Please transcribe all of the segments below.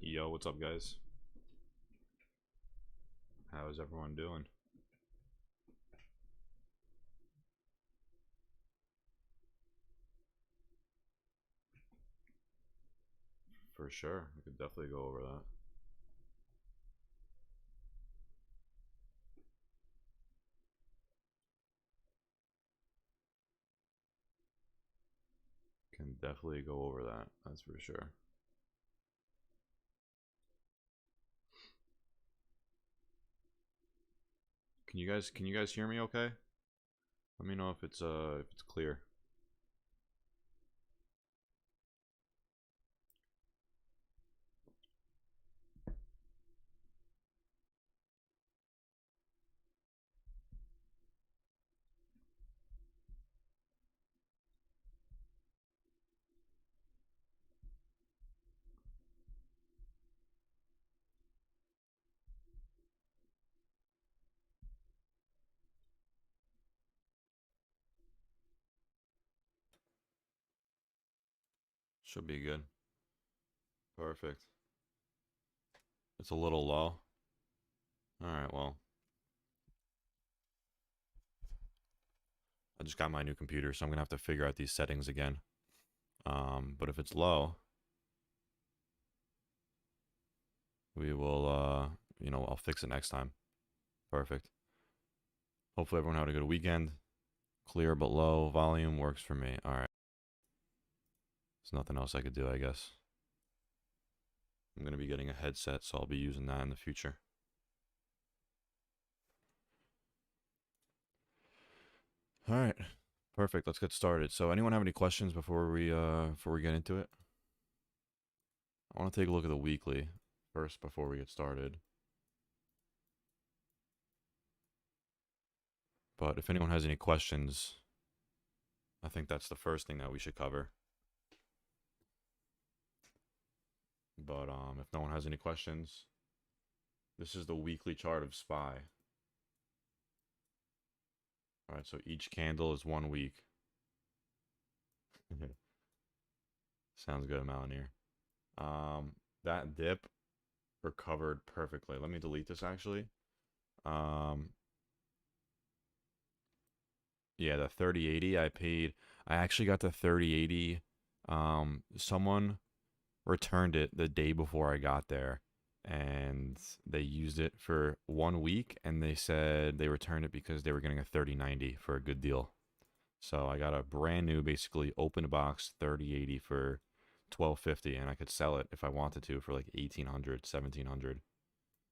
Yo, what's up, guys? How is everyone doing? For sure, we could definitely go over that. Can definitely go over that. That's for sure. Can you guys hear me okay? Let me know if it's clear. Should be good. Perfect. It's a little low. Alright, well. I just got my new computer, so I'm gonna have to figure out these settings again. But if it's low, we will I'll fix it next time. Perfect. Hopefully everyone had a good weekend. Clear but low volume works for me. Alright. There's nothing else I could do, I guess. I'm going to be getting a headset, so I'll be using that in the future. All right, perfect. Let's get started. So, anyone have any questions before we get into it? I want to take a look at the weekly first before we get started. But if anyone has any questions, I think that's the first thing that we should cover. But if no one has any questions, this is the weekly chart of SPY. All right, so each candle is 1 week. Sounds good, Malinier. That dip recovered perfectly. Let me delete this actually. Yeah, the 3080 I actually got the 3080. Someone returned it the day before I got there, and they used it for 1 week, and they said they returned it because they were getting a 3090 for a good deal. So I got a brand new, basically open box 3080 for $12.50, and I could sell it if I wanted to for like $1,800, $1,700.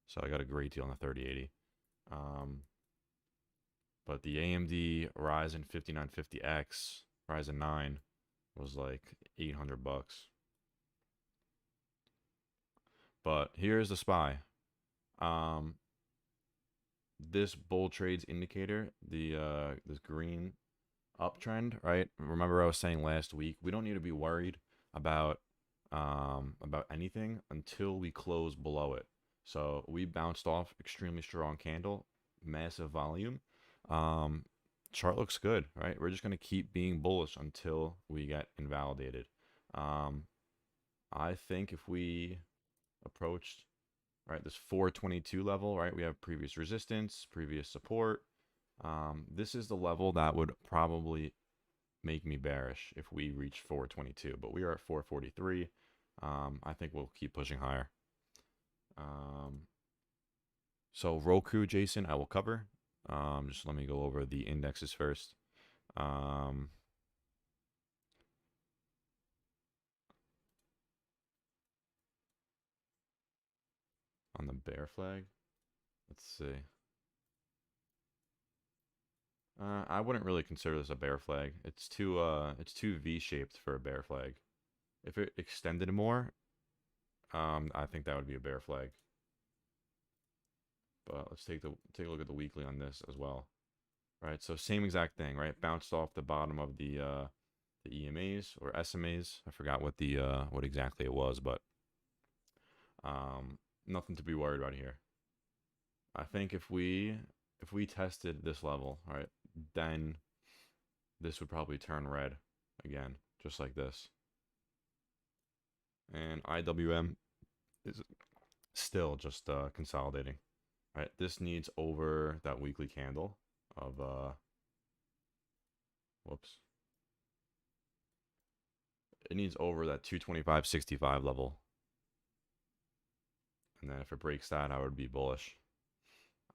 So I got a great deal on the 3080. But the AMD Ryzen 5950X, Ryzen 9, was like 800 bucks. But here's the SPY. This bull trades indicator, this green uptrend, right? Remember I was saying last week, we don't need to be worried about anything until we close below it. So we bounced off extremely strong candle, massive volume. Chart looks good, right? We're just going to keep being bullish until we get invalidated. I think if we approached, right, this 422 level, right, we have previous resistance, previous support. This is the level that would probably make me bearish if we reach 422, but we are at 443. I think we'll keep pushing higher. So Roku, Jason, I will cover. Just let me go over the indexes first. On the bear flag, let's see. I wouldn't really consider this a bear flag. It's too V-shaped for a bear flag. If it extended more, I think that would be a bear flag. But let's take a look at the weekly on this as well. Right, so same exact thing, right? Bounced off the bottom of the EMAs or SMAs. I forgot what the what exactly it was, but nothing to be worried about here. I think if we tested this level, right, then this would probably turn red again, just like this. And IWM is still just consolidating. Right, this needs over that weekly candle of whoops. It needs over that 225.65 level. And then if it breaks that, I would be bullish.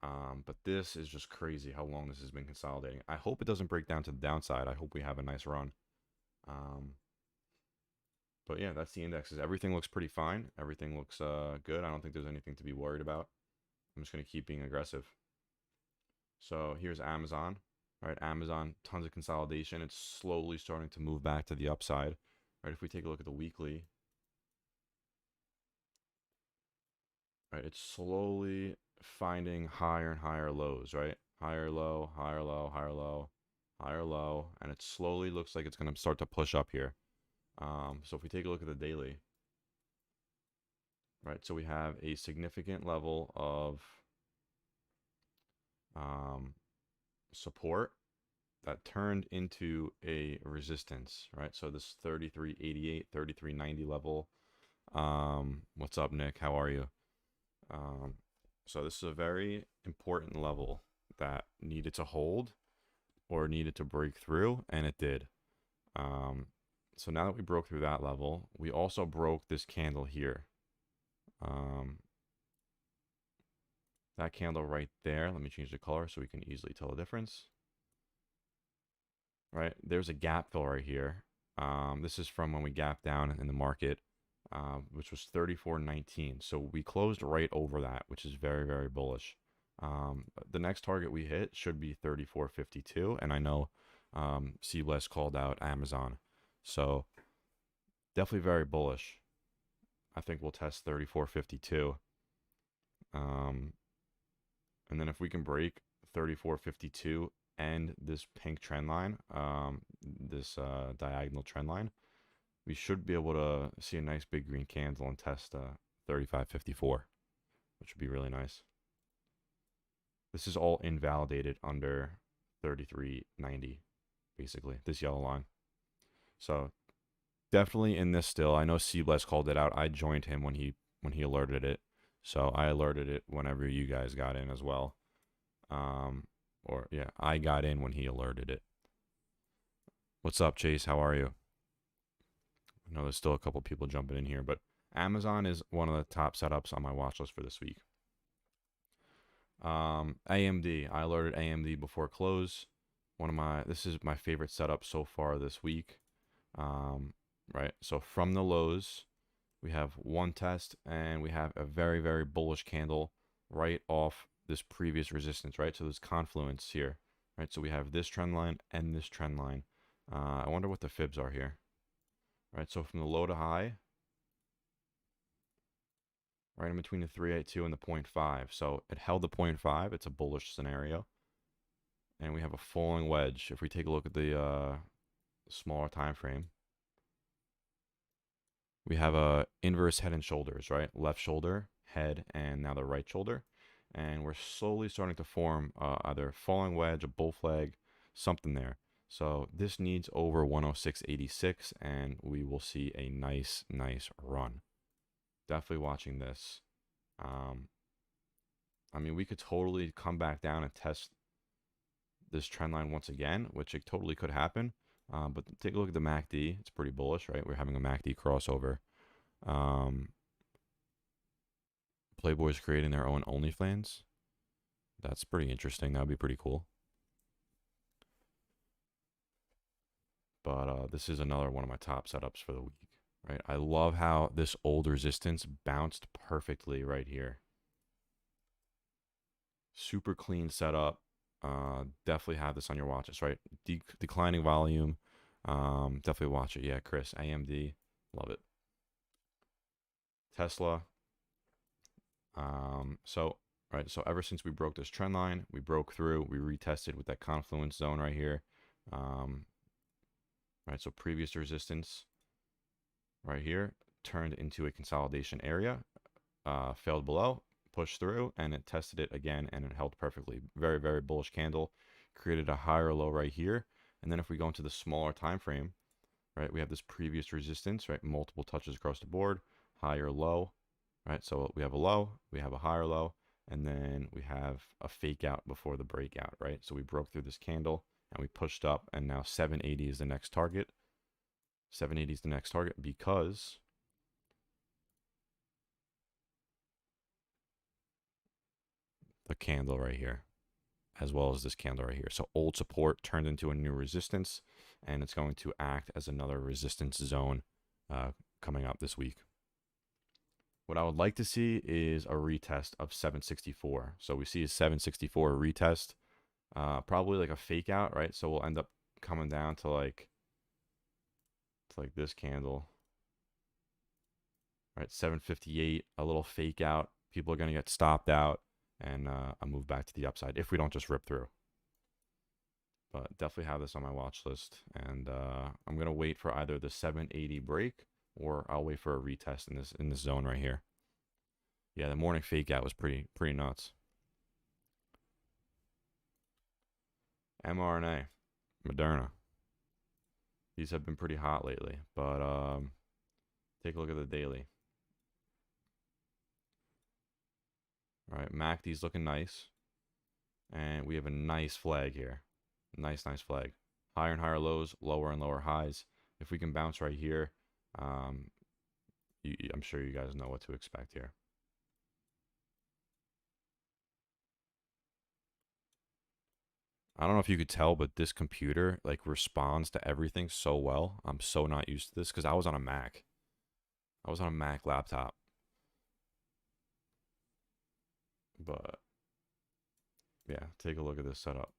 But this is just crazy how long this has been consolidating. I hope it doesn't break down to the downside. I hope we have a nice run. But yeah, that's the indexes. Everything looks pretty fine. Everything looks good. I don't think there's anything to be worried about. I'm just going to keep being aggressive. So here's Amazon. All right, Amazon, tons of consolidation. It's slowly starting to move back to the upside. Right, if we take a look at the weekly, right, it's slowly finding higher and higher lows, right? Higher low, higher low, higher low, higher low, and it slowly looks like it's going to start to push up here. So if we take a look at the daily, right, so we have a significant level of support that turned into a resistance, right? So this 33.88, 33.90 level. What's up, Nick? How are you? So this is a very important level that needed to hold or needed to break through, and it did. So now that we broke through that level, we also broke this candle here. That candle right there, let me change the color so we can easily tell the difference. Right, there's a gap fill right here. This is from when we gapped down in the market, which was 34.19. So we closed right over that, which is very, very bullish. The next target we hit should be 34.52, and I know C-Bless called out Amazon. So definitely very bullish. I think we'll test 34.52. And then if we can break 34.52 and this pink trend line, this diagonal trend line, we should be able to see a nice big green candle and test 35.54, which would be really nice. This is all invalidated under 33.90, basically, this yellow line. So definitely in this still. I know C-Bless called it out. I joined him when he alerted it. So I alerted it whenever you guys got in as well. Or yeah, I got in when he alerted it. What's up, Chase? How are you? I know there's still a couple people jumping in here, but Amazon is one of the top setups on my watch list for this week. AMD, I alerted AMD before close. This is my favorite setup so far this week. Right, so from the lows, we have one test, and we have a very, very bullish candle right off this previous resistance, right? So there's confluence here, right? So we have this trend line and this trend line. I wonder what the fibs are here, right? So from the low to high, right in between the 382 and the 0.5. So it held the 0.5. It's a bullish scenario. And we have a falling wedge. If we take a look at the smaller time frame, we have a inverse head and shoulders, right? Left shoulder, head, and now the right shoulder. And we're slowly starting to form either a falling wedge, a bull flag, something there. So this needs over 106.86, and we will see a nice, nice run. Definitely watching this. I mean, we could totally come back down and test this trend line once again, which it totally could happen. But take a look at the MACD. It's pretty bullish, right? We're having a MACD crossover. Playboy's creating their own OnlyFans. That's pretty interesting. That would be pretty cool. But this is another one of my top setups for the week, right? I love how this old resistance bounced perfectly right here. Super clean setup. Definitely have this on your watch list, right? Declining volume. Definitely watch it. Yeah, Chris, AMD, love it. Tesla. So ever since we broke this trend line, we broke through, we retested with that confluence zone right here. Right, so previous resistance right here turned into a consolidation area, failed below, pushed through, and it tested it again, and it held perfectly. Very, very bullish candle, created a higher low right here. And then if we go into the smaller time frame, right, we have this previous resistance, right, multiple touches across the board, higher low, right? So we have a low, we have a higher low, and then we have a fake out before the breakout, right? So we broke through this candle and we pushed up, and now 780 is the next target. 780 is the next target because the candle right here, as well as this candle right here. So old support turned into a new resistance, and it's going to act as another resistance zone coming up this week. What I would like to see is a retest of 764. So we see a 764 retest, probably like a fake out, right? So we'll end up coming down to like this candle, right? 758, a little fake out. People are going to get stopped out, and I move back to the upside if we don't just rip through. But definitely have this on my watch list, and I'm gonna wait for either the 780 break or I'll wait for a retest in this zone right here. Yeah, the morning fake out was pretty nuts. mRNA, Moderna. These have been pretty hot lately, but take a look at the daily. All right, MACD's looking nice, and we have a nice flag here. Nice flag. Higher and higher lows, lower and lower highs. If we can bounce right here, I'm sure you guys know what to expect here. I don't know if you could tell, but this computer like responds to everything so well. I'm so not used to this because I was on a Mac. I was on a Mac laptop. But yeah, take a look at this setup.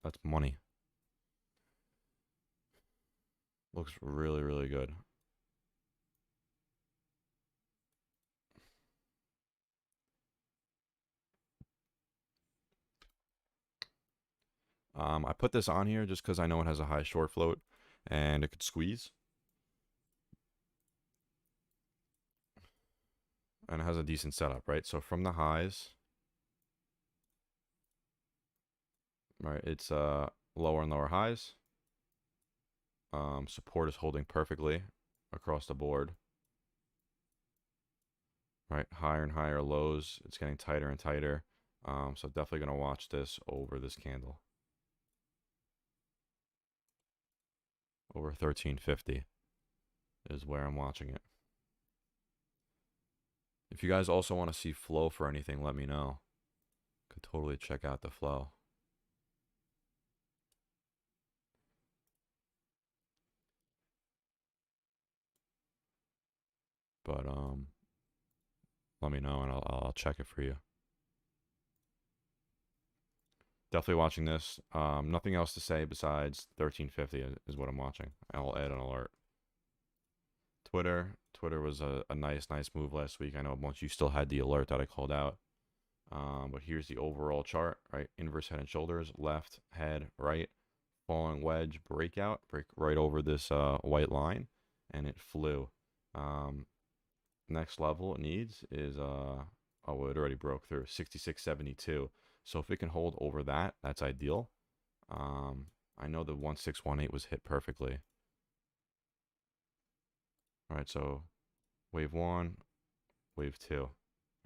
That's money. Looks really good. I put this on here just because I know it has a high short float and it could squeeze. And it has a decent setup, right? So from the highs, right, it's lower and lower highs. Support is holding perfectly across the board. Right, higher and higher lows. It's getting tighter and tighter. So definitely going to watch this over this candle. Over 1350 is where I'm watching it. If you guys also want to see flow for anything, let me know. Could totally check out the flow. But let me know and I'll check it for you. Definitely watching this. Nothing else to say besides 1350 is what I'm watching. I'll add an alert. Twitter was a nice move last week. I know a bunch of you still had the alert that I called out. But here's the overall chart, right? Inverse head and shoulders, left, head, right, falling wedge, break right over this white line, and it flew. Next level it needs is, oh, it already broke through, 66.72. So if it can hold over that, that's ideal. I know the 1618 was hit perfectly. All right, so wave one, wave two.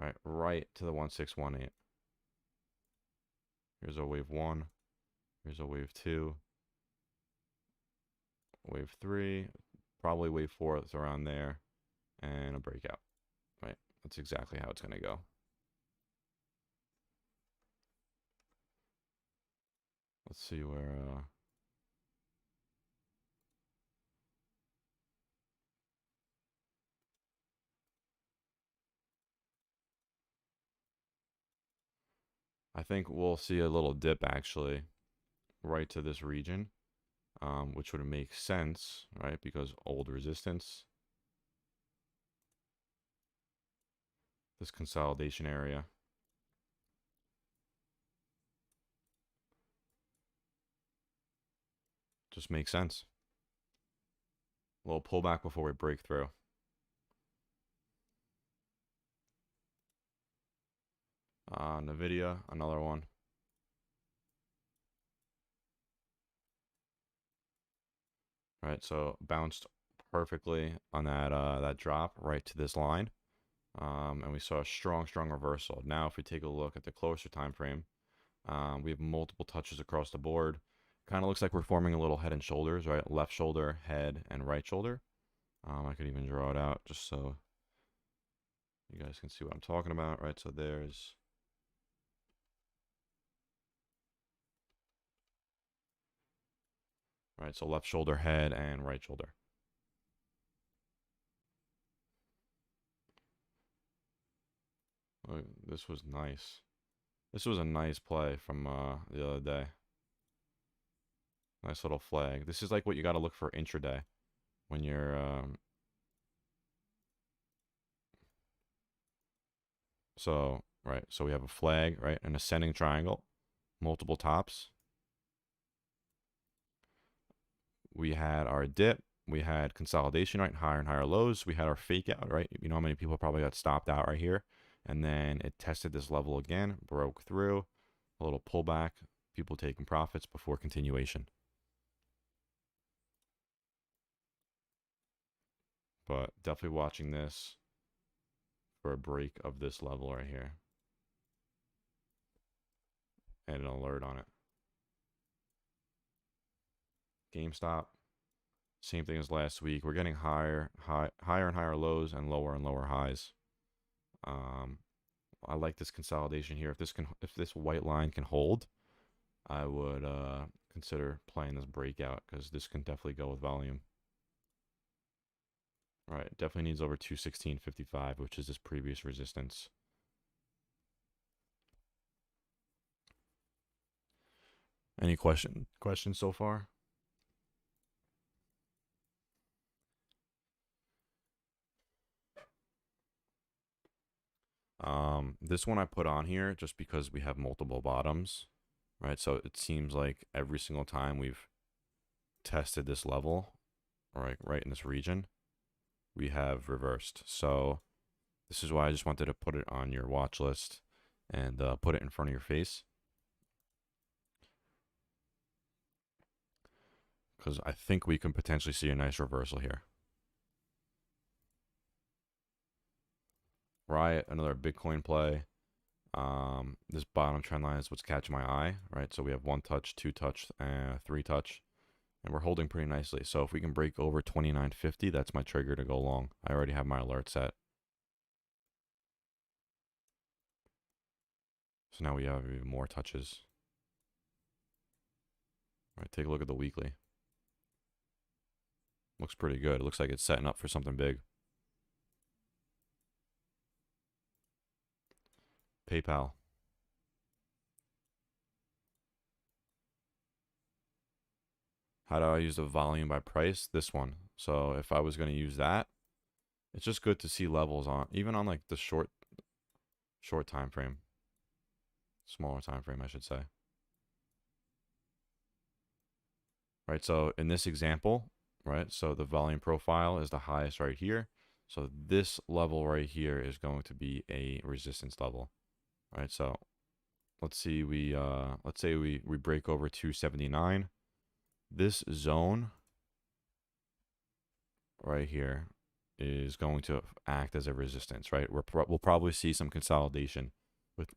All right to the 1618. Here's a wave one. Here's a wave two. Wave three. Probably wave four. It's around there. And a breakout. Right. That's exactly how it's going to go. Let's see where... I think we'll see a little dip actually right to this region, which would make sense, right? Because old resistance, this consolidation area. Just makes sense. A little pullback before we break through. NVIDIA, another one. Right, so bounced perfectly on that that drop right to this line. And we saw a strong reversal. Now, if we take a look at the closer time frame, we have multiple touches across the board. Kind of looks like we're forming a little head and shoulders, right? Left shoulder, head, and right shoulder. I could even draw it out just so you guys can see what I'm talking about, right? So there's right, so left shoulder, head, and right shoulder. Oh, this was nice. This was a nice play from the other day. Nice little flag. This is like what you got to look for intraday when you're so right. So we have a flag, right? An ascending triangle, multiple tops. We had our dip. We had consolidation, right? Higher and higher lows. We had our fake out, right? You know how many people probably got stopped out right here. And then it tested this level again, broke through, a little pullback, people taking profits before continuation. But definitely watching this for a break of this level right here. And an alert on it. GameStop, same thing as last week. We're getting higher and higher lows and lower highs. I like this consolidation here. If this white line can hold, I would consider playing this breakout because this can definitely go with volume. All right, definitely needs over 216.55, which is this previous resistance. Any questions so far? This one I put on here just because we have multiple bottoms, right? So it seems like every single time we've tested this level, right in this region, we have reversed. So this is why I just wanted to put it on your watch list and put it in front of your face. Because I think we can potentially see a nice reversal here. Riot, another Bitcoin play. This bottom trend line is what's catching my eye, right? So we have 1 touch, 2 touch, 3 touch, and we're holding pretty nicely. So if we can break over 29.50, that's my trigger to go long. I already have my alert set. So now we have even more touches. All right, take a look at the weekly. Looks pretty good. It looks like it's setting up for something big. PayPal. How do I use the volume by price? This one. So if I was going to use that, it's just good to see levels on, even on like the short time frame. Smaller time frame, I should say. Right, so in this example, right, so the volume profile is the highest right here. So this level right here is going to be a resistance level. Right, so let's say we break over 279. This zone right here is going to act as a resistance, right? We'll probably see some consolidation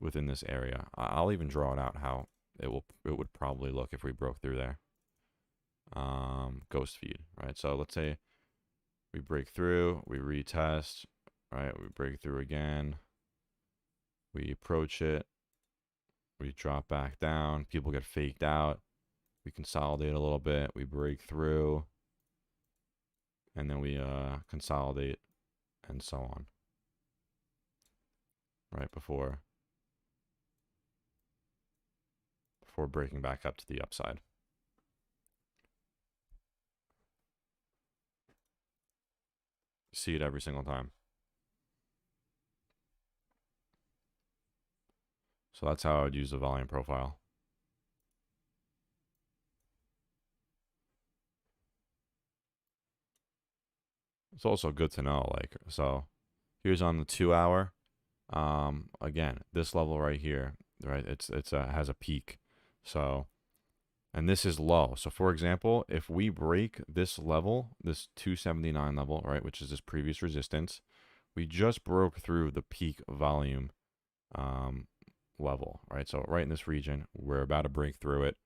within this area. I'll even draw it out how it would probably look if we broke through there. Ghost feed, right? So let's say we break through, we retest, right? We break through again, we approach it, we drop back down, people get faked out, we consolidate a little bit, we break through, and then we consolidate, and so on, right, before breaking back up to the upside. See it every single time. So that's how I would use the volume profile. It's also good to know, like, so here's on the 2 hour. Again, this level right here, right? It's has a peak. So, and this is low. So for example, if we break this level, this 279 level, right, which is this previous resistance, we just broke through the peak volume um, level, right? So right in this region, we're about to break through it.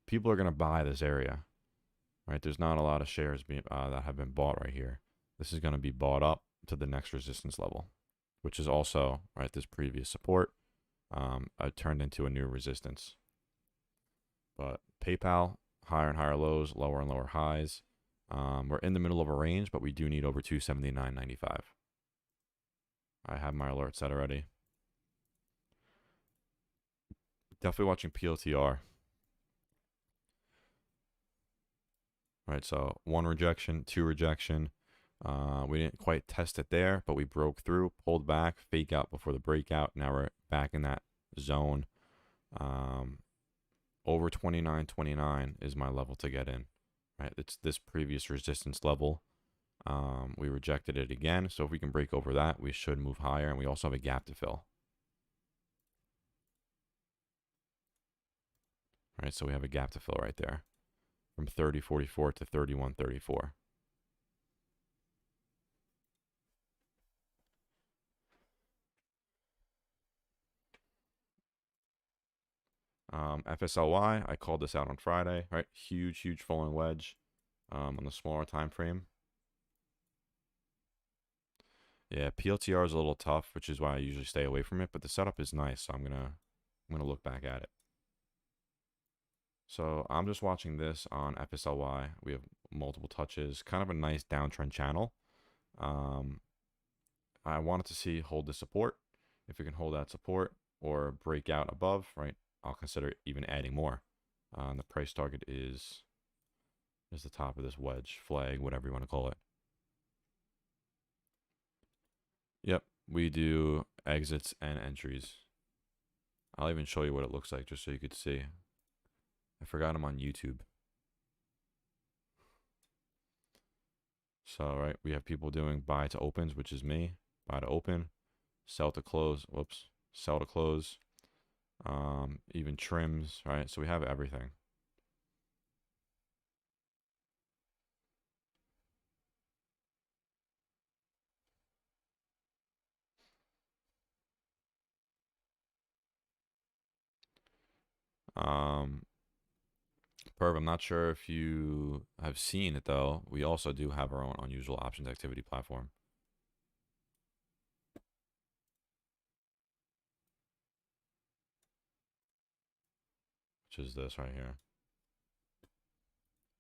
People are going to buy this area, right? There's not a lot of shares that have been bought right here. This is going to be bought up to the next resistance level, which is also, right, this previous support turned into a new resistance. But PayPal, higher and higher lows, lower and lower highs. We're in the middle of a range, but we do need over 279.95. I have my alert set already. Definitely watching PLTR. Right, so 1 rejection, 2 rejection. We didn't quite test it there, but we broke through, pulled back, fake out before the breakout. Now we're back in that zone. Over 29.29 is my level to get in. Right, it's this previous resistance level. We rejected it again, so if we can break over that, we should move higher, and we also have a gap to fill. All right, so we have a gap to fill right there from 30.44 to 31.34. FSLY, I called this out on Friday, right? Huge falling wedge on the smaller time frame. Yeah, PLTR is a little tough, which is why I usually stay away from it, but the setup is nice, so I'm gonna look back at it. So I'm just watching this on FSLY. We have multiple touches, kind of a nice downtrend channel. I wanted to see hold the support. If we can hold that support or break out above, right, I'll consider even adding more. The price target is the top of this wedge, flag, whatever you want to call it. Yep, we do exits and entries. I'll even show you what it looks like just so you could see. I forgot I'm on YouTube. So, right, we have people doing buy to opens, which is me. Buy to open, sell to close, whoops, sell to close. Even trims, right? So we have everything. Perv, I'm not sure if you have seen it though. We also do have our own unusual options activity platform. Which is this right here.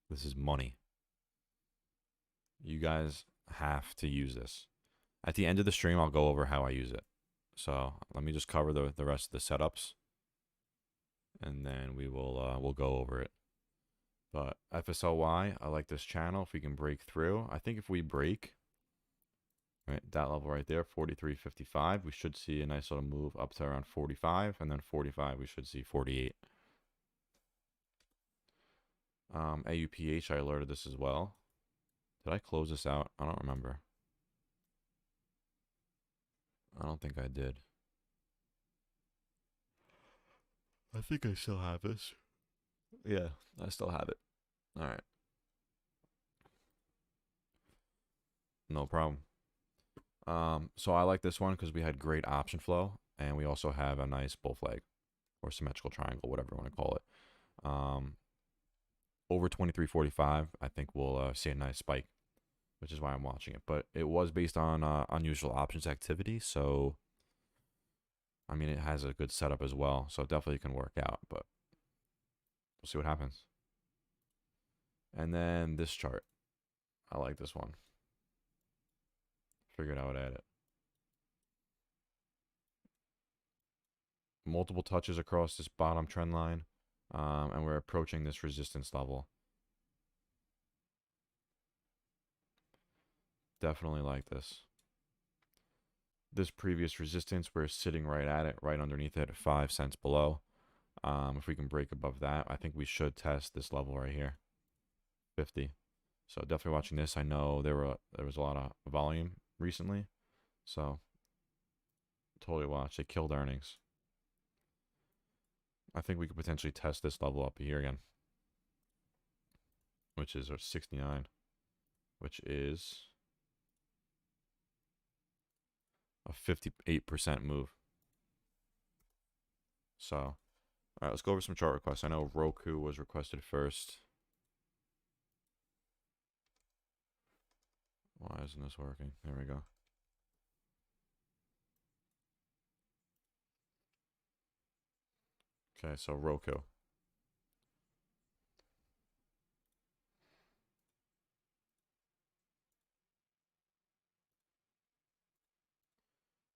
This is money. You guys have to use this. At the end of the stream, I'll go over how I use it. So let me just cover the rest of the setups, and then we'll go over it. But FSLY, I like this channel. If we can break through, I think if we break, right, that level right there, 43.55, we should see a nice little move up to around 45, and then 45, we should see 48. AUPH, I alerted this as well. Did I close this out? I don't remember. I don't think I did. I think I still have this. Yeah, I still have it. All right. No problem. So I like this one because we had great option flow, and we also have a nice bull flag or symmetrical triangle, whatever you want to call it. Over 23.45, I think we'll see a nice spike, which is why I'm watching it. But it was based on unusual options activity, so I mean, it has a good setup as well, so it definitely can work out, but we'll see what happens. And then this chart. I like this one. Figured I would add it. Multiple touches across this bottom trend line, and we're approaching this resistance level. Definitely like this. This previous resistance, we're sitting right at it, right underneath it, 5 cents below. If we can break above that, I think we should test this level right here, 50. So definitely watching this. I know there was a lot of volume recently, so totally watch. They killed earnings. I think we could potentially test this level up here again, which is our 69, which is a 58% move. So, all right, let's go over some chart requests. I know Roku was requested first. Why isn't this working? There we go. Okay, so Roku.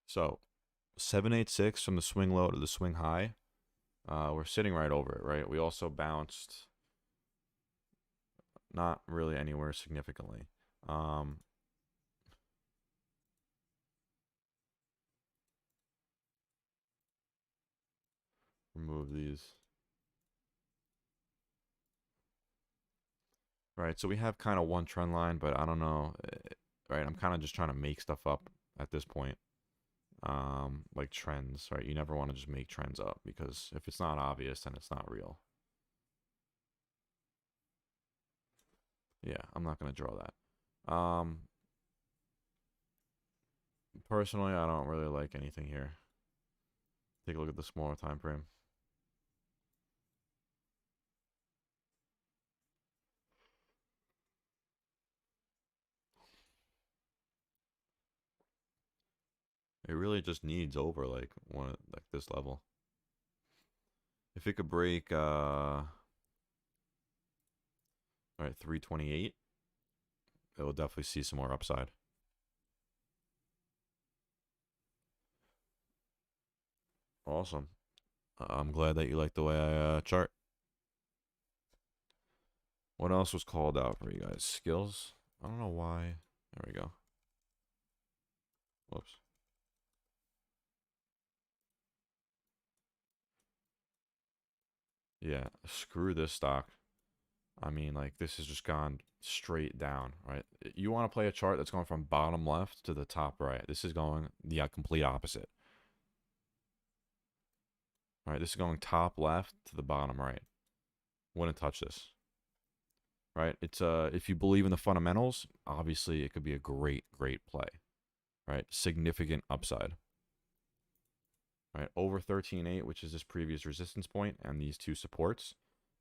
So 786 from the swing low to the swing high. We're sitting right over it, right? We also bounced not really anywhere significantly. Remove these. Right, so we have kind of one trend line, but I don't know. Right, I'm kind of just trying to make stuff up at this point. Like trends, right? You never want to just make trends up because if it's not obvious, then it's not real. Yeah, I'm not going to draw that. Personally, I don't really like anything here. Take a look at the smaller time frame. It really just needs over like this level. If it could break all right, 328, it will definitely see some more upside. Awesome. I'm glad that you like the way I chart. What else was called out for you guys? Skills? I don't know why. There we go. Whoops. Yeah, screw this stock. I mean, like, this has just gone straight down, right? You want to play a chart that's going from bottom left to the top right. This is going the complete opposite. Right, this is going top left to the bottom right. Wouldn't touch this. Right? It's if you believe in the fundamentals, obviously it could be a great play. Right? Significant upside. Right? Over 13.8, which is this previous resistance point and these two supports.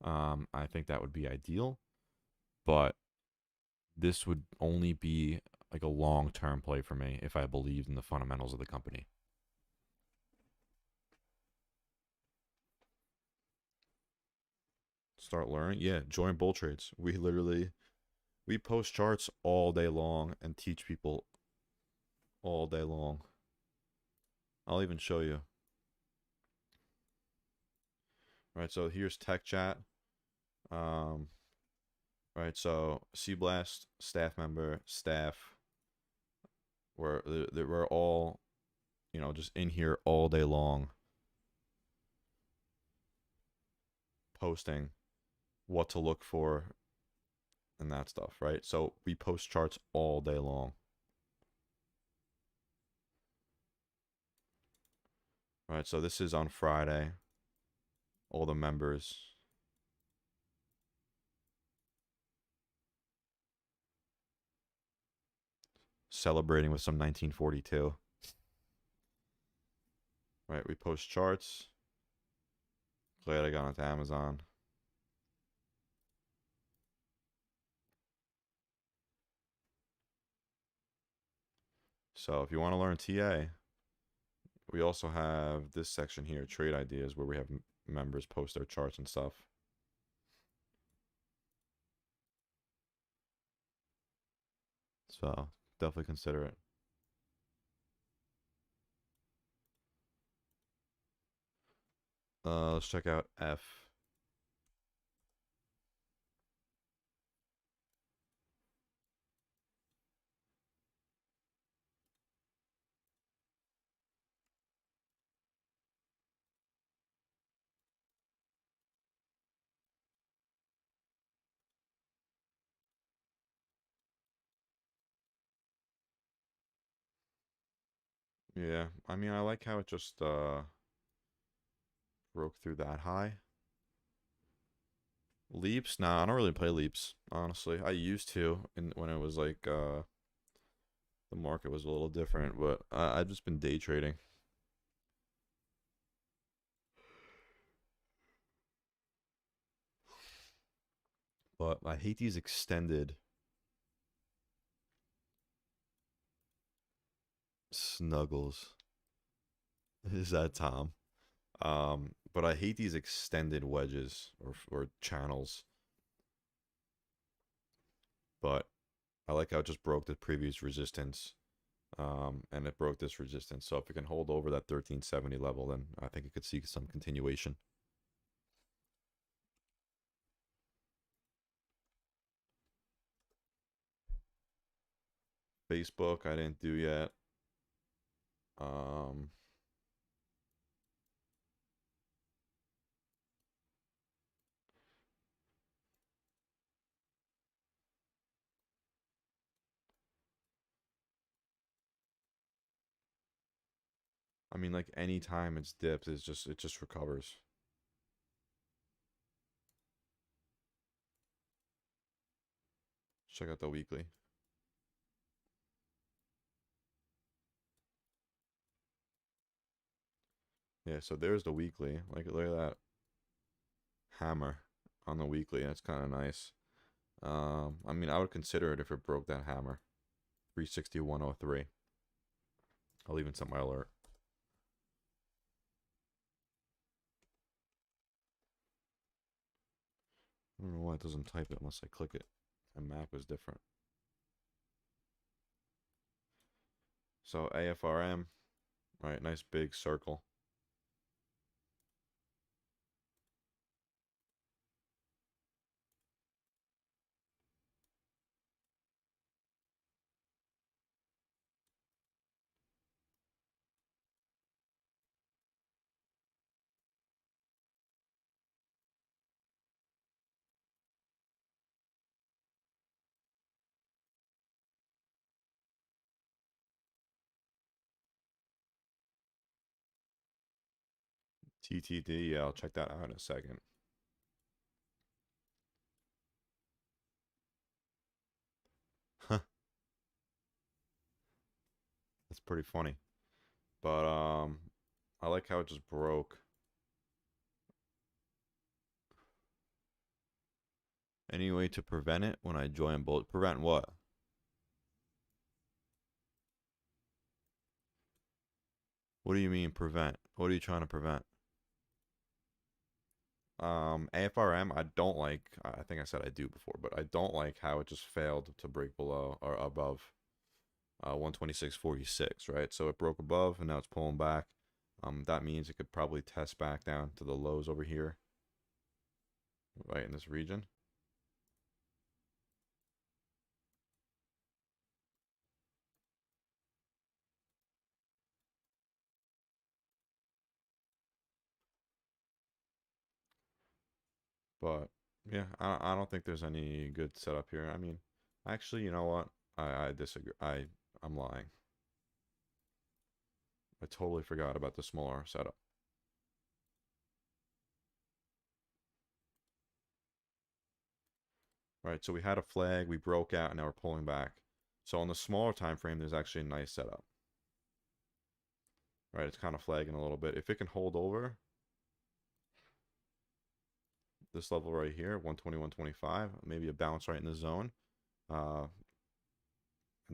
I think that would be ideal, but this would only be like a long-term play for me if I believed in the fundamentals of the company. Start learning? Yeah, join bull trades. We post charts all day long and teach people all day long. I'll even show you. Right, so here's tech chat. Right, so C-Blast, staff member, staff. We're all, just in here all day long posting what to look for and that stuff, right? So we post charts all day long. Right, so this is on Friday. All the members. Celebrating with some 1942. Right, we post charts. Glad I got onto Amazon. So if you want to learn TA, we also have this section here, trade ideas, where we have members post their charts and stuff. So definitely consider it. Let's check out F. Yeah, I mean, I like how it just broke through that high. Leaps? Nah, I don't really play leaps, honestly. I used to when it was like the market was a little different, but I've just been day trading. But I hate these extended snuggles. Is that Tom? But I hate these extended wedges or channels. But I like how it just broke the previous resistance. And it broke this resistance. So if it can hold over that 1370 level, then I think it could see some continuation. Facebook, I didn't do yet. I mean, like any time it's dipped, it just recovers. Check out the weekly. Yeah, so there's the weekly. Like, look at that hammer on the weekly. That's kind of nice. I mean, I would consider it if it broke that hammer. 361.03. I'll even set my alert. I don't know why it doesn't type it unless I click it. My Mac was different. So AFRM, right? Nice big circle. TTD, yeah, I'll check that out in a second. Huh, that's pretty funny. But I like how it just broke. Any way to prevent it when I join both? Prevent what? What do you mean prevent? What are you trying to prevent? AFRM, I don't like. I think I said I do before, but I don't like how it just failed to break below or above 126.46, right? So it broke above and now it's pulling back. That means it could probably test back down to the lows over here, right in this region. But yeah, I don't think there's any good setup here. I mean, actually, you know what? I disagree. I'm lying. I totally forgot about the smaller setup. Right, so we had a flag, we broke out, and now we're pulling back. So on the smaller time frame, there's actually a nice setup. Right, it's kind of flagging a little bit. If it can hold over this level right here, 121.25, maybe a bounce right in the zone, and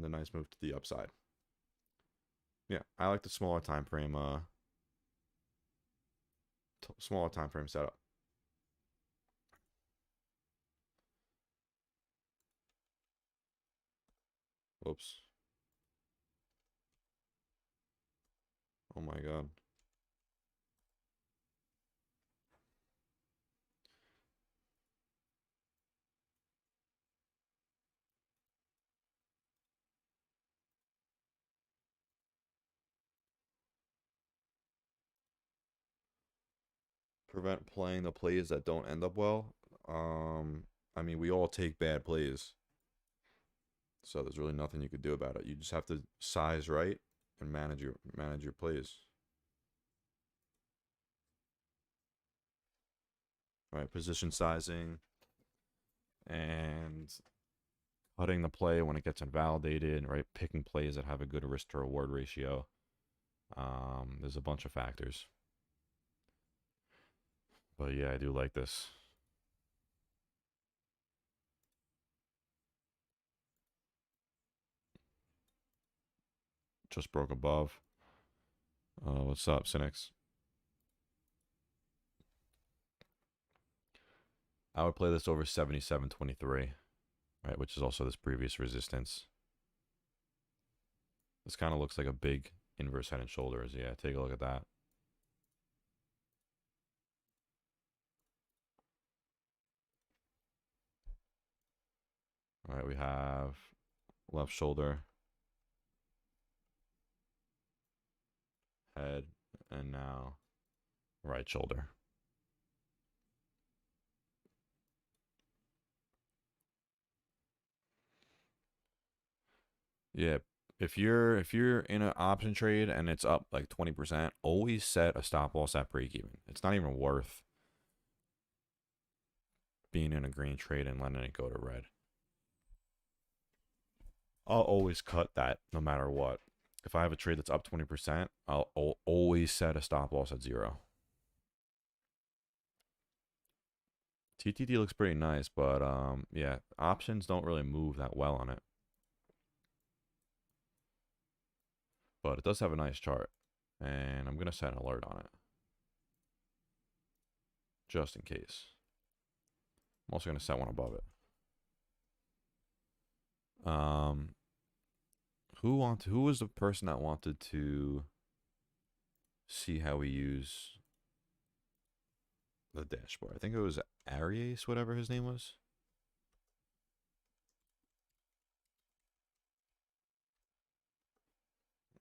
a nice move to the upside. Yeah, I like the smaller time frame, smaller time frame setup. Oops. Oh my God. Prevent playing the plays that don't end up well. I mean, we all take bad plays, so there's really nothing you could do about it. You just have to size right and manage your plays. Right, position sizing and cutting the play when it gets invalidated, right? Picking plays that have a good risk to reward ratio. There's a bunch of factors. But yeah, I do like this. Just broke above. What's up, Cynics? I would play this over 77.23, right? Which is also this previous resistance. This kind of looks like a big inverse head and shoulders. Yeah, take a look at that. All right, we have left shoulder, head, and now right shoulder. Yeah, if you're in an option trade and it's up like 20%, always set a stop loss at break even. It's not even worth being in a green trade and letting it go to red. I'll always cut that no matter what. If I have a trade that's up 20%, I'll always set a stop loss at 0. TTD looks pretty nice, but yeah, options don't really move that well on it. But it does have a nice chart, and I'm gonna set an alert on it just in case. I'm also gonna set one above it. Who was the person that wanted to see how we use the dashboard? I think it was Aries, whatever his name was.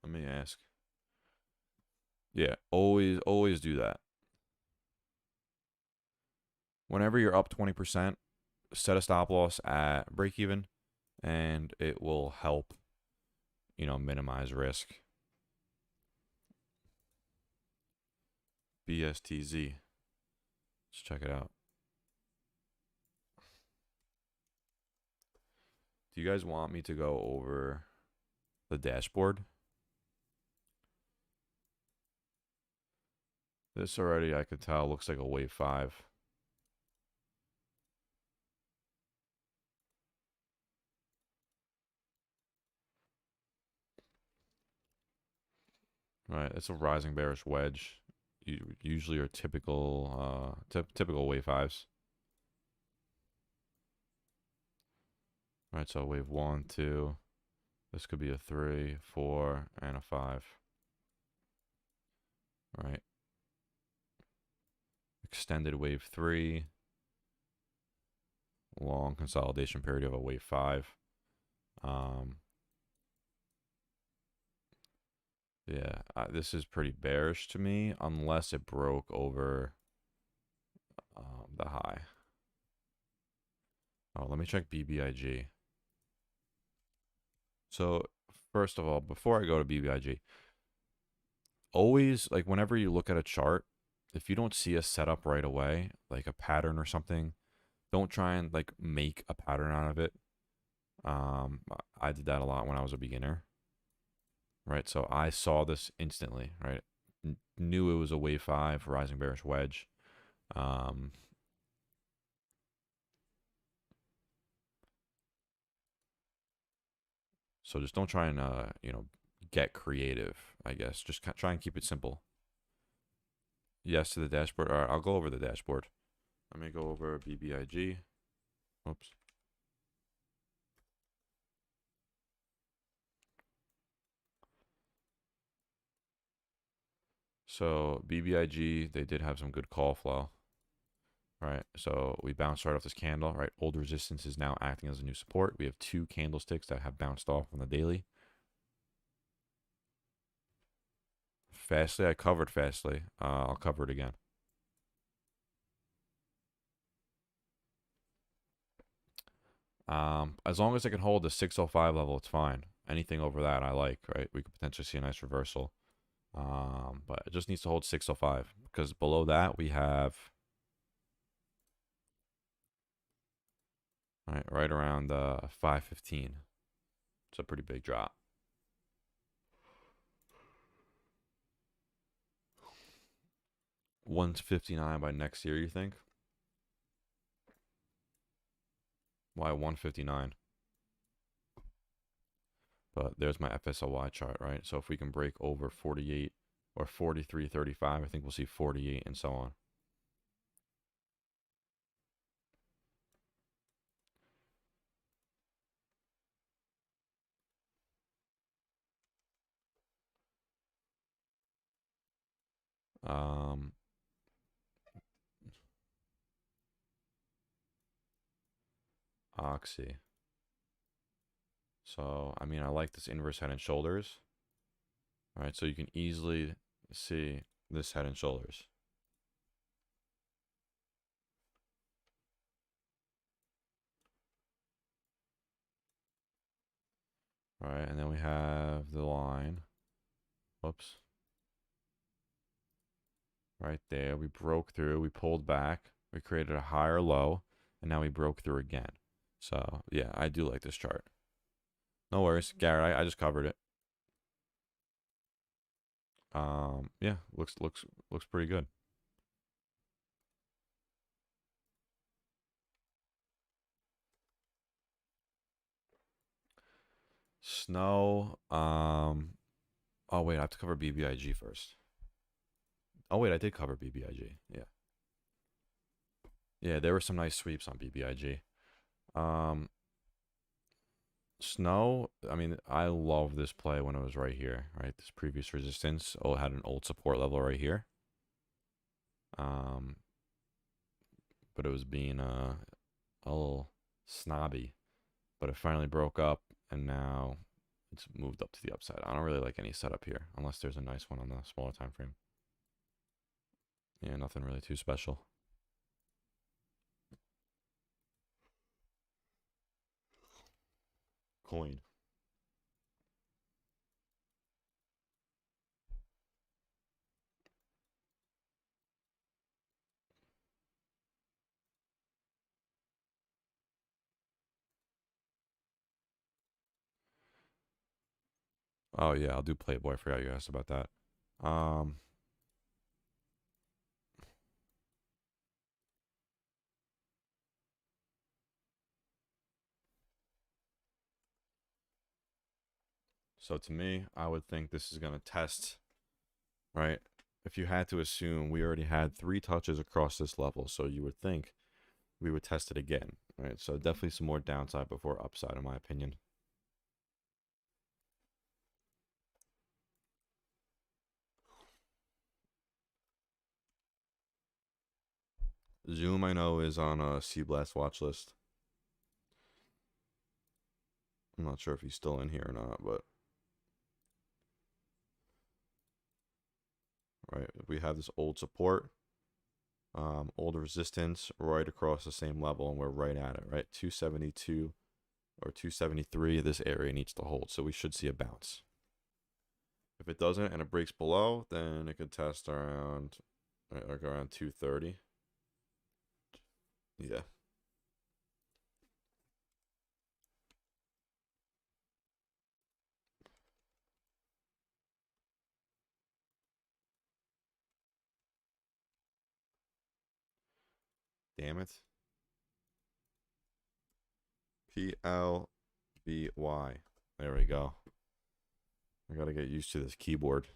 Let me ask. Yeah, always do that. Whenever you're up 20%, set a stop loss at break even, and it will help, minimize risk. BSTZ. Let's check it out. Do you guys want me to go over the dashboard? This already, I could tell, looks like a wave 5. Right, it's a rising bearish wedge. Usually are typical typical wave 5s. Right, so wave 1, 2. This could be a 3, 4, and a 5. Right. Extended wave 3. Long consolidation period of a wave 5. Yeah, this is pretty bearish to me unless it broke over the high. Oh, let me check BBIG. So first of all, before I go to BBIG, always, like, whenever you look at a chart, if you don't see a setup right away, like a pattern or something, don't try and like make a pattern out of it. I did that a lot when I was a beginner. Right, so I saw this instantly, right? Knew it was a wave 5 rising bearish wedge. So just don't try and get creative, I guess. Just try and keep it simple. Yes to the dashboard. All right, I'll go over the dashboard. Let me go over BBIG. Oops. So BBIG, they did have some good call flow. Right, so we bounced right off this candle, right? Old resistance is now acting as a new support. We have 2 candlesticks that have bounced off on the daily. Fastly, I covered Fastly. I'll cover it again. As long as I can hold the 605 level, it's fine. Anything over that, I like, right? We could potentially see a nice reversal. But it just needs to hold 605 because below that we have. right around 515. It's a pretty big drop. $159 by next year, you think? Why 159? But there's my FSLY chart, right? So if we can break over 48 or 43.35, I think we'll see 48 and so on. Oxy. So, I mean, I like this inverse head and shoulders. All right, so you can easily see this head and shoulders. All right, and then we have the line. Whoops. Right there, we broke through, we pulled back, we created a higher low, and now we broke through again. So, yeah, I do like this chart. No worries, Garrett, I just covered it. Yeah, looks pretty good. Snow, oh wait, I have to cover BBIG first. Oh wait, I did cover BBIG. Yeah. Yeah, there were some nice sweeps on BBIG. Snow, I mean, I love this play when it was right here, right? This previous resistance had an old support level right here. But it was being a little snobby. But it finally broke up, and now it's moved up to the upside. I don't really like any setup here, unless there's a nice one on the smaller time frame. Yeah, nothing really too special. Coin. Oh yeah, I'll do Playboy. I forgot you asked about that. Um, so to me, I would think this is gonna test, right? If you had to assume, we already had 3 touches across this level, so you would think we would test it again, right? So definitely some more downside before upside, in my opinion. Zoom, I know, is on a C Blast watch list. I'm not sure if he's still in here or not, but right, we have this old support, old resistance right across the same level, and we're right at it, right? 272 or 273. This area needs to hold, so we should see a bounce. If it doesn't and it breaks below, then it could test around, right, like around 230. Yeah. Damn it. PLBY. There we go. I gotta get used to this keyboard.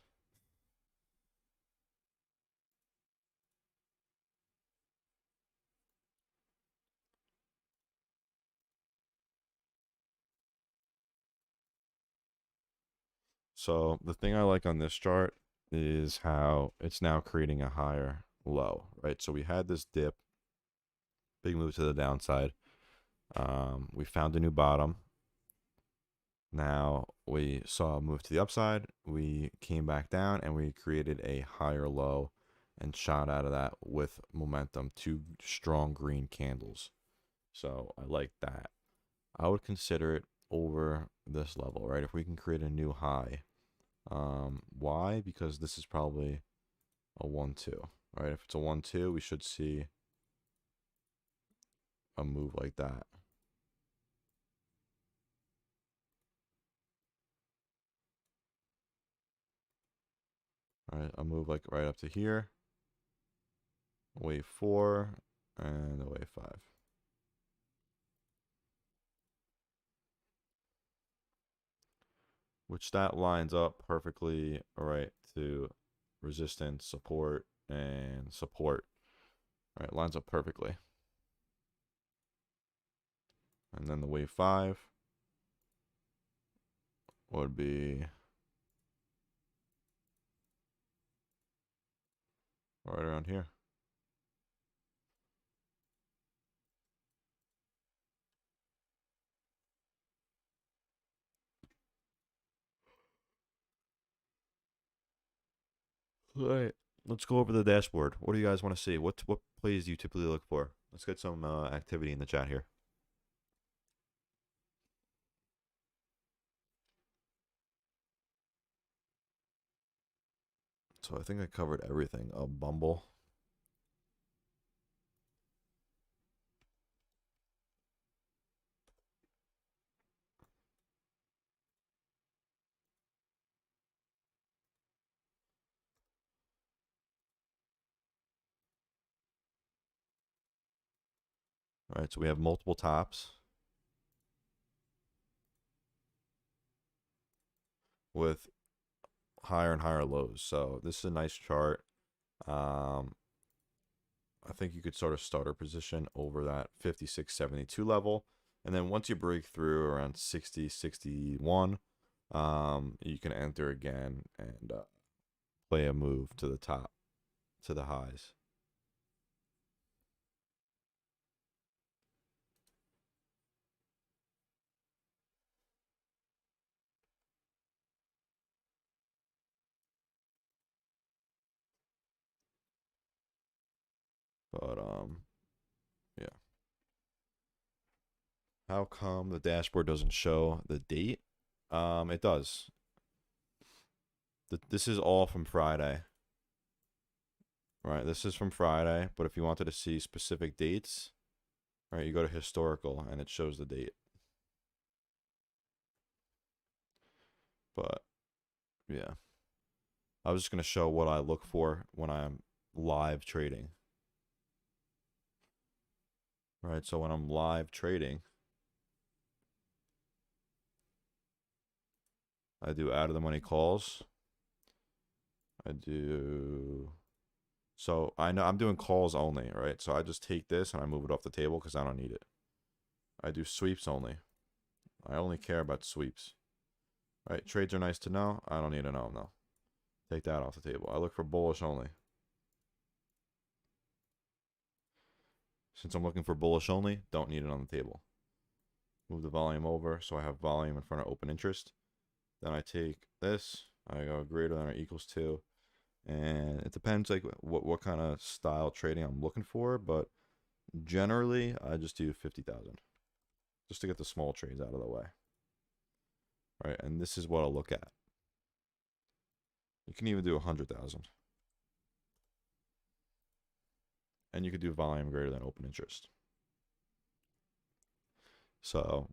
So the thing I like on this chart is how it's now creating a higher low, right? So we had this dip, big move to the downside. We found a new bottom. Now we saw a move to the upside. We came back down and we created a higher low and shot out of that with momentum, 2 strong green candles. So I like that. I would consider it over this level, right? If we can create a new high. Why? Because this is probably a 1-2, right? If it's a 1-2, we should see a move like that. All right, I'll move like right up to here. Wave 4 and a wave 5. Which that lines up perfectly right to resistance, support, and support. All right, lines up perfectly. And then the wave 5 would be right around here. All right, let's go over the dashboard. What do you guys want to see? What plays do you typically look for? Let's get some activity in the chat here. So I think I covered everything. Bumble. All right, so we have multiple tops with higher and higher lows. So this is a nice chart. I think you could sort of starter position over that 56.72 level. And then once you break through around 60.61, you can enter again and play a move to the top, to the highs. But yeah. How come the dashboard doesn't show the date? It does. This is all from Friday. Right, this is from Friday, but if you wanted to see specific dates, right, you go to historical and it shows the date. But yeah, I was just going to show what I look for when I'm live trading. Right, so when I'm live trading, I do out of the money calls. I do, so I know I'm doing calls only, right? So I just take this and I move it off the table because I don't need it. I do sweeps only. I only care about sweeps. Right, trades are nice to know. I don't need to know them though. Take that off the table. I look for bullish only. Since I'm looking for bullish only, don't need it on the table. Move the volume over so I have volume in front of open interest. Then I take this, I go greater than or equals to, and it depends like what kind of style trading I'm looking for, but generally I just do 50,000 just to get the small trades out of the way. All right, and this is what I'll look at. You can even do 100,000. And you could do volume greater than open interest. So,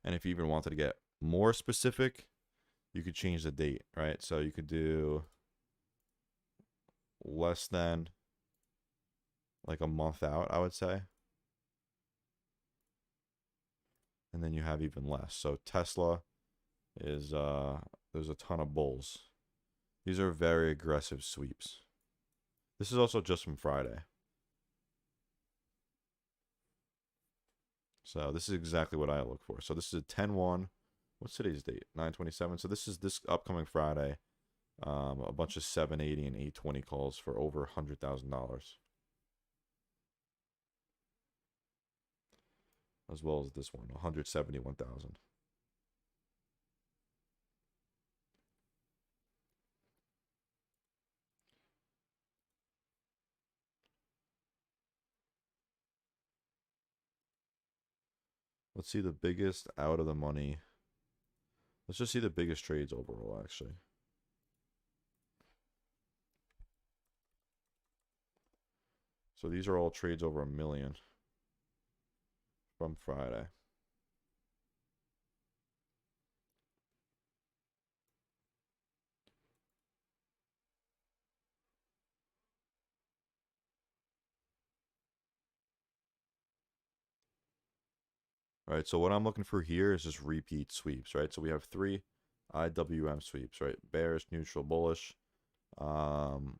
and if you even wanted to get more specific, you could change the date, right? So you could do less than like a month out, I would say. And then you have even less. So Tesla is, there's a ton of bulls. These are very aggressive sweeps. This is also just from Friday. So this is exactly what I look for. So this is a 10-1. What's today's date? 9/27. So this is this upcoming Friday. A bunch of 780 and 820 calls for over $100,000. As well as this one, 171,000. Let's see the biggest out of the money. Let's just see the biggest trades overall, actually. So these are all trades over $1 million from Friday. All right, so what I'm looking for here is just repeat sweeps, right? So we have 3 IWM sweeps, right? Bearish, neutral, bullish. Um,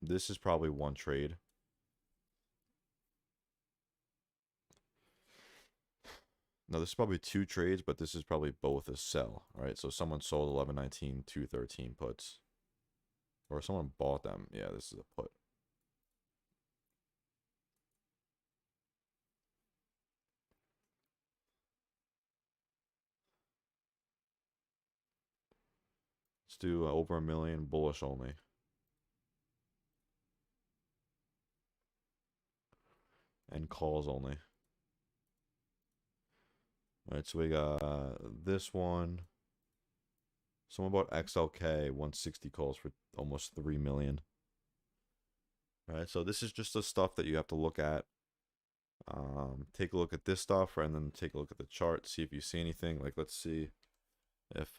this is probably one trade. No, this is probably 2 trades, but this is probably both a sell, right? So someone sold 11.19, 2.13 puts. Or someone bought them. Yeah, this is a put. Let's do over 1 million bullish only. And calls only. All right, so we got this one. Someone bought XLK 160 calls for almost 3 million. All right, so this is just the stuff that you have to look at. Take a look at this stuff, and then take a look at the chart, see if you see anything. Like, let's see if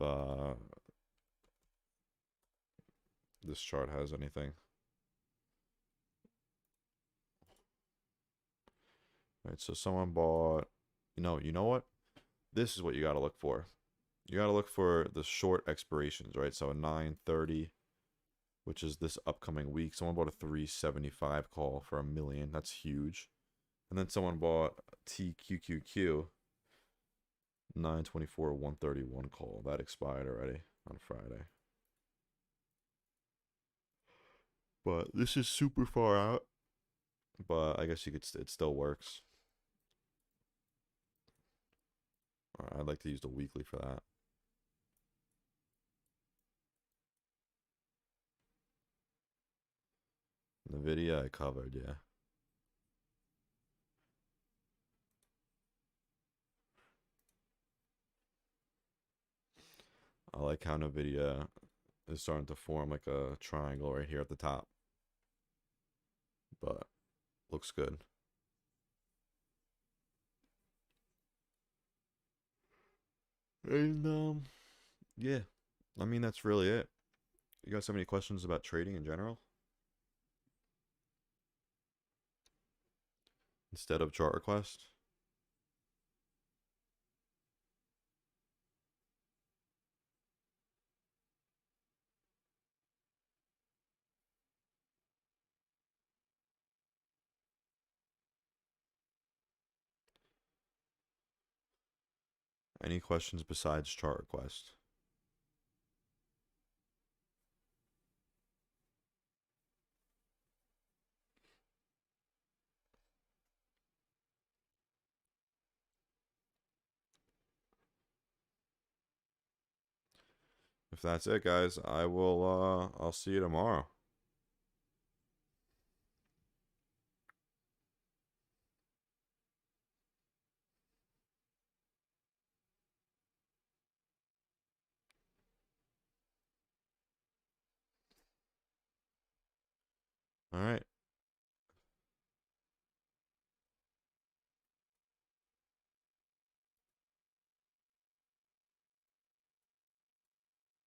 this chart has anything. All right, so someone bought, you know what? This is what you got to look for. You got to look for the short expirations, right? So a 930, which is this upcoming week. Someone bought a 375 call for 1 million. That's huge. And then someone bought TQQQ 924 131 call. That expired already on Friday. But this is super far out. But I guess you could it still works. I'd like to use the weekly for that. NVIDIA I covered, yeah. I like how NVIDIA is starting to form like a triangle right here at the top. But looks good. And yeah. I mean, that's really it. You guys have any questions about trading in general? Instead of chart request? Any questions besides chart request? If that's it, guys, I'll see you tomorrow. All right.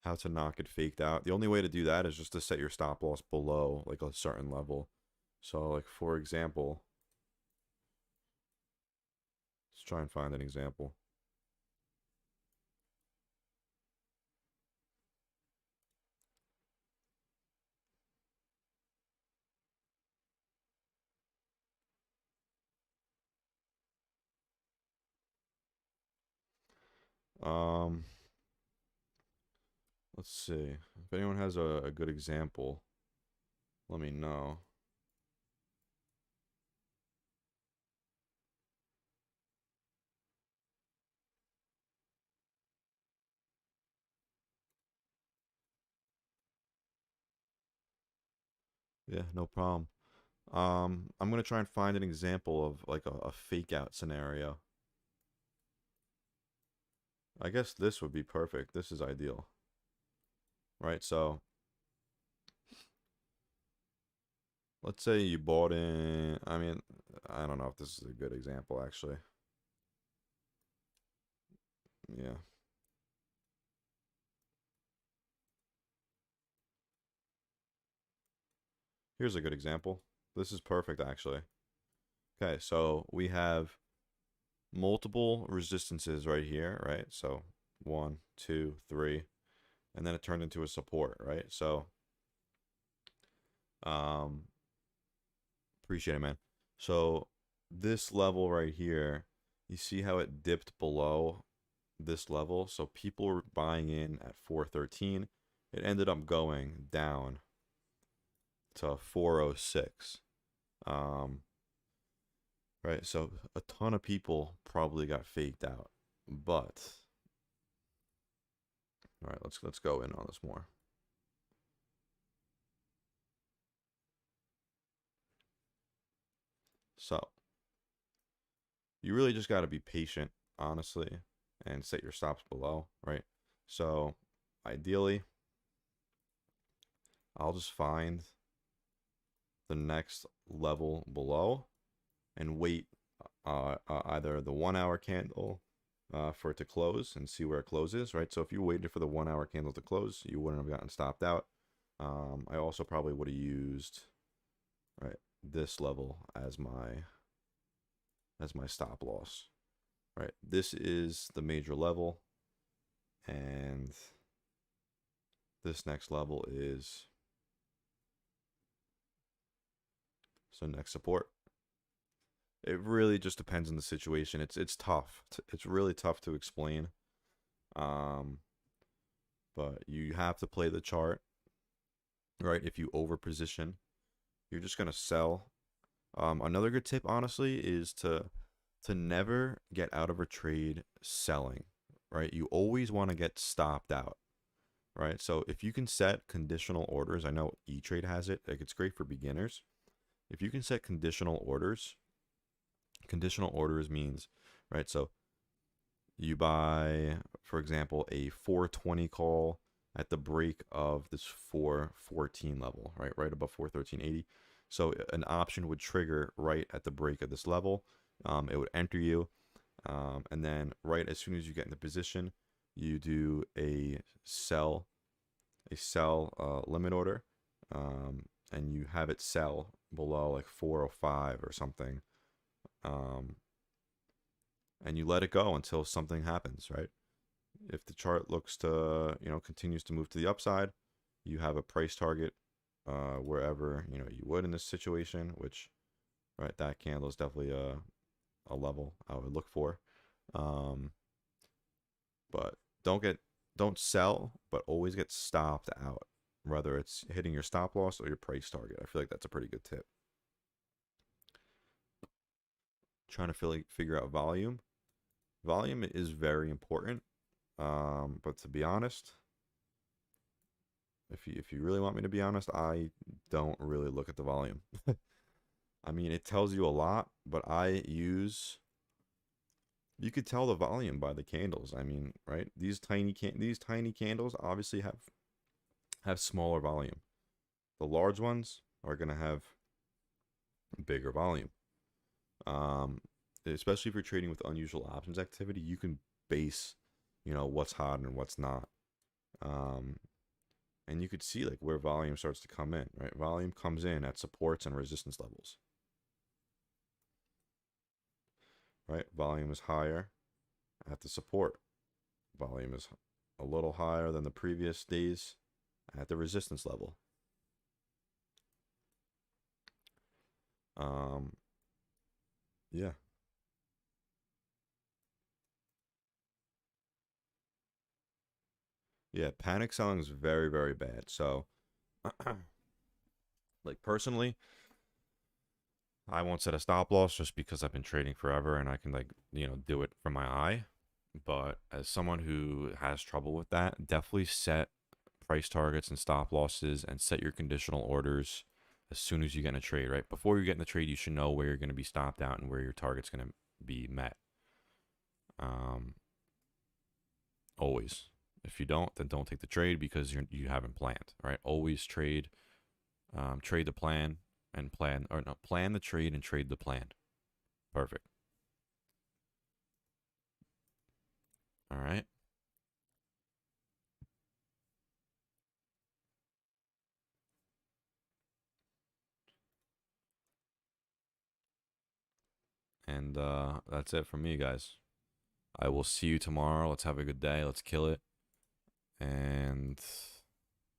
How to not get faked out. The only way to do that is just to set your stop loss below like a certain level. So like for example, let's try and find an example. Um, let's see. If anyone has a good example, let me know. Yeah, no problem. I'm gonna try and find an example of like a fake out scenario. I guess this would be perfect. This is ideal. Right, so let's say you bought in, I mean, I don't know if this is a good example actually. Yeah. Here's a good example. This is perfect actually. Okay, so we have multiple resistances right here, right? So 1, 2, 3, and then it turned into a support, right? So um appreciate it, man. So this level right here, you see how it dipped below this level? So people were buying in at 413. It ended up going down to 406. Right, so a ton of people probably got faked out. But all right, let's go in on this more. So you really just got to be patient, honestly, and set your stops below, right? So ideally, I'll just find the next level below and wait either the 1 hour candle for it to close and see where it closes, right? So if you waited for the 1 hour candle to close, you wouldn't have gotten stopped out. I also probably would have used, right, this level as my stop loss, right? This is the major level, and this next level is so next support. It really just depends on the situation. It's tough. It's really tough to explain. Um, but you have to play the chart, right? If you over position, you're just gonna sell. Another good tip, honestly, is to never get out of a trade selling, right? You always want to get stopped out, right? So if you can set conditional orders, I know E-Trade has it. Like, it's great for beginners. If you can set conditional orders means, right? So you buy, for example, a 420 call at the break of this 414 level, right above 413.80. So an option would trigger right at the break of this level. It would enter you, and then right as soon as you get in the position, you do a sell limit order, and you have it sell below like 405 or something, and you let it go until something happens, right? If the chart looks to, continues to move to the upside, you have a price target wherever, you would in this situation, which, right, that candle is definitely a level I would look for. But don't sell, but always get stopped out, whether it's hitting your stop loss or your price target. I feel like that's a pretty good tip. Trying to figure out volume. Volume is very important. But to be honest, if you really want me to be honest, I don't really look at the volume. I mean, it tells you a lot, but you could tell the volume by the candles. I mean, right? These tiny candles obviously have smaller volume. The large ones are going to have bigger volume. Especially if you're trading with unusual options activity, you can base, what's hot and what's not. And you could see like where volume starts to come in, right? Volume comes in at supports and resistance levels, right? Volume is higher at the support. Volume is a little higher than the previous days at the resistance level. Yeah. Yeah, panic selling is very, very bad. So, like, personally, I won't set a stop loss just because I've been trading forever and I can, like, do it from my eye. But as someone who has trouble with that, definitely set price targets and stop losses and set your conditional orders as soon as you get in a trade, right? Before you get in the trade, you should know where you're going to be stopped out and where your target's going to be met. Always. If you don't, then don't take the trade because you haven't planned, right? Always trade the plan and plan, or no, plan the trade and trade the plan. Perfect. All right. And that's it from me, guys. I will see you tomorrow. Let's have a good day. Let's kill it. And